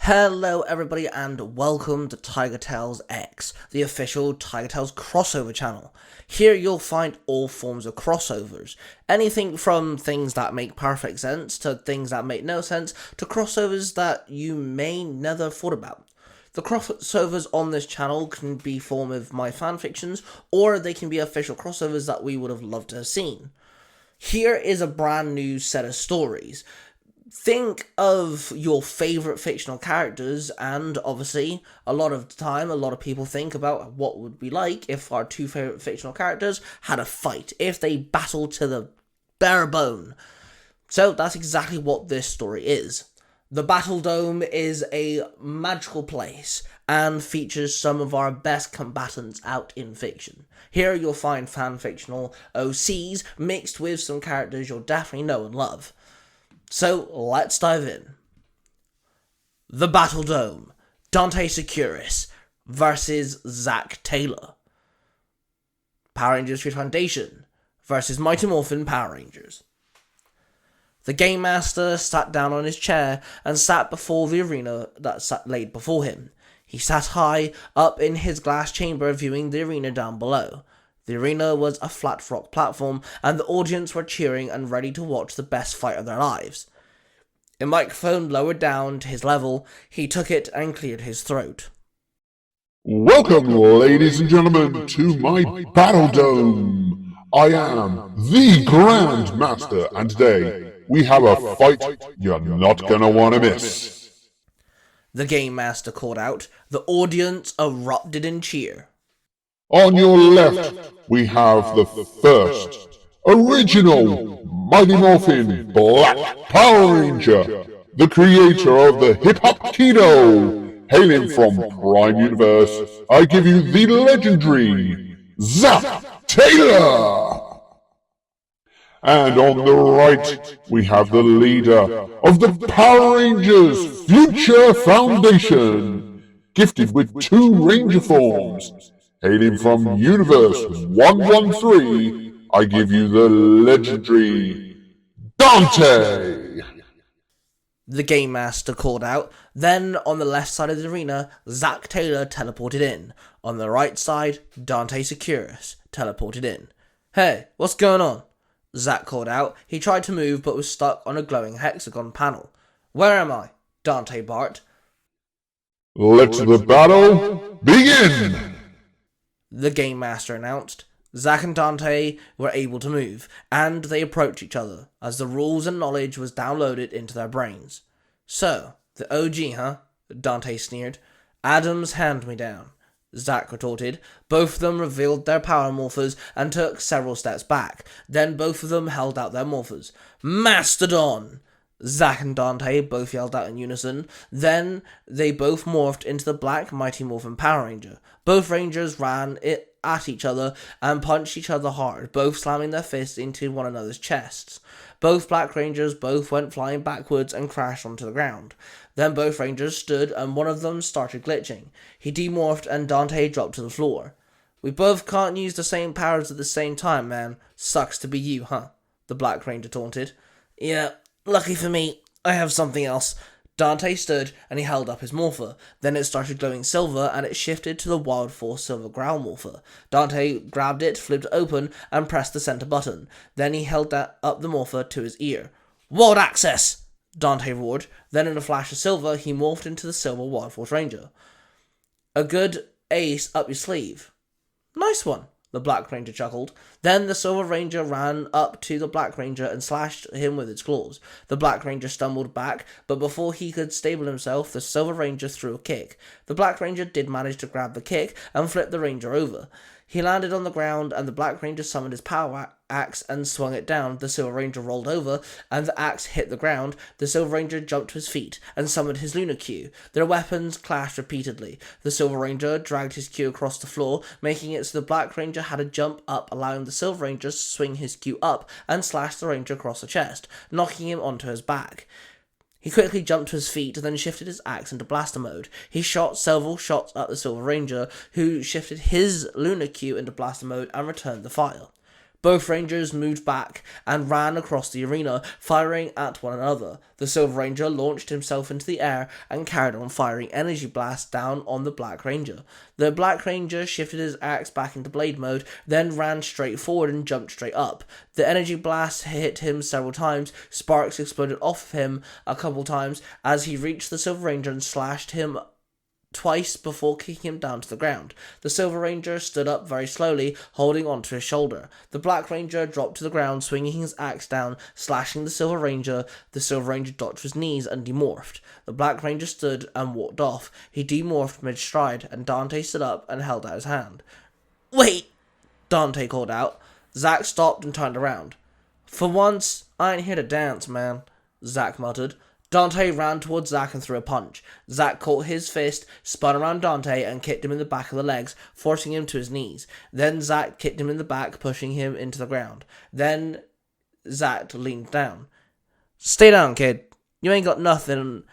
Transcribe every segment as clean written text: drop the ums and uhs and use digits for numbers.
Hello everybody and welcome to Tiger Tales X, the official Tiger Tales crossover channel. Here you'll find all forms of crossovers. Anything from things that make perfect sense to things that make no sense to crossovers that you may never thought about. The crossovers on this channel can be form of my fanfictions, or they can be official crossovers that we would have loved to have seen. Here is a brand new set of stories. Think of your favourite fictional characters, and obviously, a lot of the time, a lot of people think about what would be like if our two favourite fictional characters had a fight, if they battled to the bare bone. So that's exactly what this story is. The Battle Dome is a magical place and features some of our best combatants out in fiction. Here you'll find fanfictional OCs mixed with some characters you'll definitely know and love. So let's dive in. The Battle Dome, Dante Securis versus Zack Taylor. Power Rangers Street Foundation versus Mighty Morphin Power Rangers. The Game Master sat down on his chair and sat before the arena that laid before him. He sat high up in his glass chamber viewing the arena down below. The arena was a flat rock platform, and the audience were cheering and ready to watch the best fight of their lives. A microphone lowered down to his level, he took it and cleared his throat. Welcome, ladies and gentlemen, to my Battle Dome. I am the Grand Master, and today we have a fight you're not gonna want to miss. The Game Master called out. The audience erupted in cheer. On your left, we have the first original Mighty Morphin Black Power Ranger, the creator of the Hip Hop Kino. Hailing from Prime Universe, I give you the legendary Zack Taylor. And on the right, we have the leader of the Power Rangers Future Foundation, gifted with 2 Ranger forms. Hailing from Universe 113, I give you the legendary Dante! The Game Master called out. Then, on the left side of the arena, Zack Taylor teleported in. On the right side, Dante Securis teleported in. Hey, what's going on? Zack called out. He tried to move but was stuck on a glowing hexagon panel. Where am I? Dante barked. Let the battle begin! The Game Master announced. Zack and Dante were able to move, and they approached each other, as the rules and knowledge was downloaded into their brains. So, the OG, huh? Dante sneered. Adam's hand-me-down, Zack retorted. Both of them revealed their power morphers and took several steps back. Then both of them held out their morphers. Mastodon! Zack and Dante both yelled out in unison. Then they both morphed into the Black Mighty Morphin Power Ranger. Both Rangers ran at each other and punched each other hard, both slamming their fists into one another's chests. Both Black Rangers both went flying backwards and crashed onto the ground. Then both Rangers stood and one of them started glitching. He demorphed and Dante dropped to the floor. We both can't use the same powers at the same time, man. Sucks to be you, huh? The Black Ranger taunted. Yeah, lucky for me, I have something else. Dante stood and he held up his morpher. Then it started glowing silver and it shifted to the Wild Force Silver Growl morpher. Dante grabbed it, flipped it open, and pressed the center button. Then he held up the morpher to his ear. Wild Access! Dante roared. Then in a flash of silver, he morphed into the Silver Wild Force Ranger. A good ace up your sleeve. Nice one, the Black Ranger chuckled. Then the Silver Ranger ran up to the Black Ranger and slashed him with its claws. The Black Ranger stumbled back, but before he could stable himself, the Silver Ranger threw a kick. The Black Ranger did manage to grab the kick and flip the Ranger over. He landed on the ground, and the Black Ranger summoned his power axe and swung it down. The Silver Ranger rolled over, and the axe hit the ground. The Silver Ranger jumped to his feet and summoned his Lunar Q. Their weapons clashed repeatedly. The Silver Ranger dragged his Q across the floor, making it so the Black Ranger had to jump up, allowing the Silver Ranger to swing his Q up and slash the Ranger across the chest, knocking him onto his back. He quickly jumped to his feet, then shifted his axe into blaster mode. He shot several shots at the Silver Ranger, who shifted his Lunar Q into blaster mode and returned the fire. Both Rangers moved back and ran across the arena, firing at one another. The Silver Ranger launched himself into the air and carried on firing energy blasts down on the Black Ranger. The Black Ranger shifted his axe back into blade mode, then ran straight forward and jumped straight up. The energy blast hit him several times. Sparks exploded off of him a couple times as he reached the Silver Ranger and slashed him twice before kicking him down to the ground. The Silver Ranger stood up very slowly, holding onto his shoulder. The Black Ranger dropped to the ground, swinging his axe down, slashing the Silver Ranger. The Silver Ranger dropped to his knees and demorphed. The Black Ranger stood and walked off. He demorphed mid-stride, and Dante stood up and held out his hand. "Wait!" Dante called out. Zack stopped and turned around. "For once, I ain't here to dance, man," Zack muttered. Dante ran towards Zack and threw a punch. Zack caught his fist, spun around Dante, and kicked him in the back of the legs, forcing him to his knees. Then Zack kicked him in the back, pushing him into the ground. Then Zack leaned down. "Stay down, kid. You ain't got nothing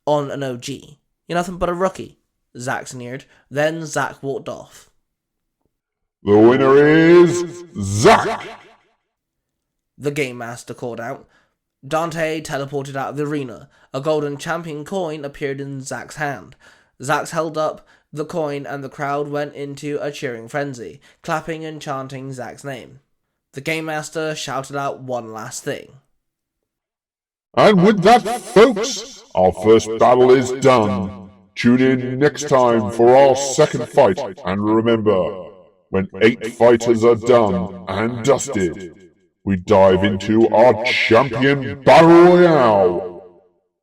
on an OG. You're nothing but a rookie," Zack sneered. Then Zack walked off. The winner is Zack! The Game Master called out. Dante teleported out of the arena. A golden champion coin appeared in Zack's hand. Zack held up the coin and the crowd went into a cheering frenzy, clapping and chanting Zack's name. The Game Master shouted out one last thing. And with that, folks, our first battle is done. Tune in next time for our second fight, and remember, when 8 fighters are done and dusted, we dive into our champion battle royale.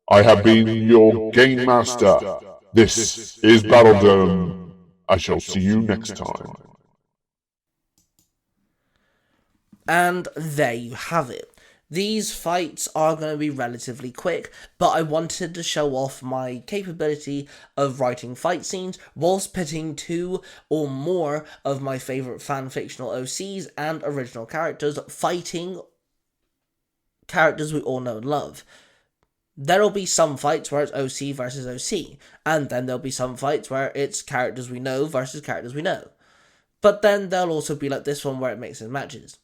I have been your Game Master. This is Battle Dome. I shall see you next time. And there you have it. These fights are going to be relatively quick, but I wanted to show off my capability of writing fight scenes whilst pitting 2 or more of my favourite fanfictional OCs and original characters fighting characters we all know and love. There'll be some fights where it's OC versus OC, and then there'll be some fights where it's characters we know versus characters we know. But then there'll also be like this one where it mixes matches.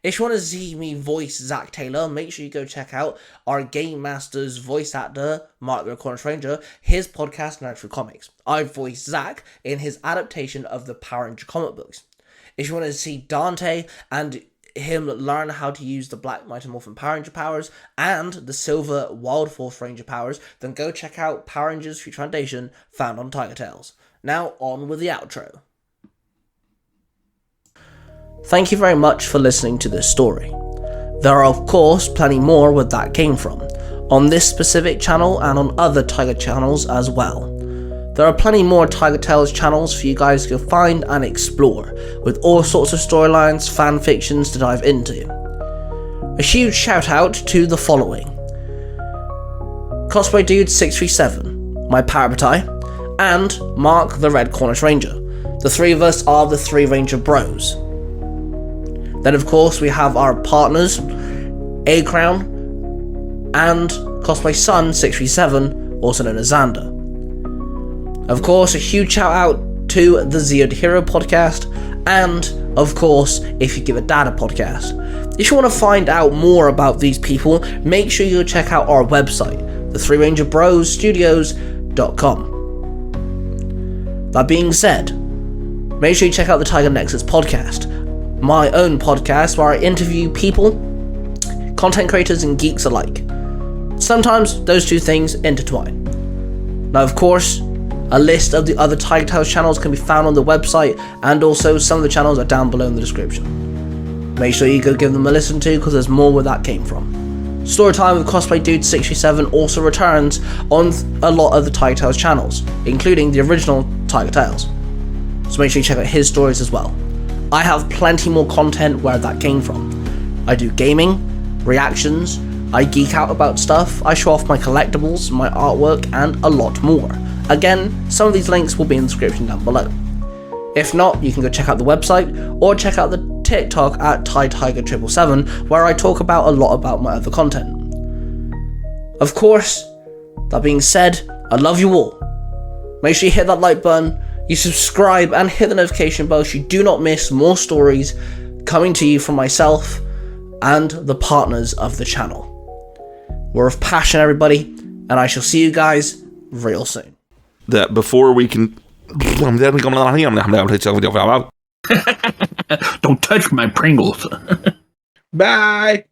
If you want to see me voice Zack Taylor, make sure you go check out our Game Master's voice actor, Mark the Cornish Ranger, his podcast, Natural Comics. I voiced Zack in his adaptation of the Power Ranger comic books. If you want to see Dante and him learn how to use the Black Mighty Morphin Power Ranger powers and the Silver Wild Force Ranger powers, then go check out Power Rangers Future Foundation, found on Tiger Tales. Now, on with the outro. Thank you very much for listening to this story. There are of course plenty more where that came from, on this specific channel and on other Tiger channels as well. There are plenty more Tiger Tales channels for you guys to go find and explore, with all sorts of storylines, fan fictions to dive into. A huge shout out to the following: Cosplay Dude 637, my Parabatai, and Mark the Red Cornish Ranger. The three of us are the Three Ranger Bros. Then of course we have our partners, A-Crown, and Cosplay Sun 637, also known as Xander. Of course, a huge shout out to the Zeo de Hero podcast, and of course, If You Give a Dad a podcast. If you want to find out more about these people, make sure you go check out our website, the3rangerbrosstudios.com. That being said, make sure you check out the Tiger Nexus podcast, my own podcast where I interview people, content creators and geeks alike. Sometimes those two things intertwine. Now of course, a list of the other Tiger Tales channels can be found on the website, and also some of the channels are down below in the description. Make sure you go give them a listen to, because there's more where that came from. Storytime with Cosplay Dude 637 also returns on a lot of the Tiger Tales channels, including the original Tiger Tales. So make sure you check out his stories as well. I have plenty more content where that came from. I do gaming, reactions, I geek out about stuff, I show off my collectibles, my artwork, and a lot more. Again, some of these links will be in the description down below. If not, you can go check out the website, or check out the TikTok at TigerTriple7, where I talk about a lot about my other content. Of course, that being said, I love you all. Make sure you hit that like button, you subscribe and hit the notification bell so you do not miss more stories coming to you from myself and the partners of the channel. We're of passion, everybody, and I shall see you guys real soon. That before we can... Don't touch my Pringles. Bye!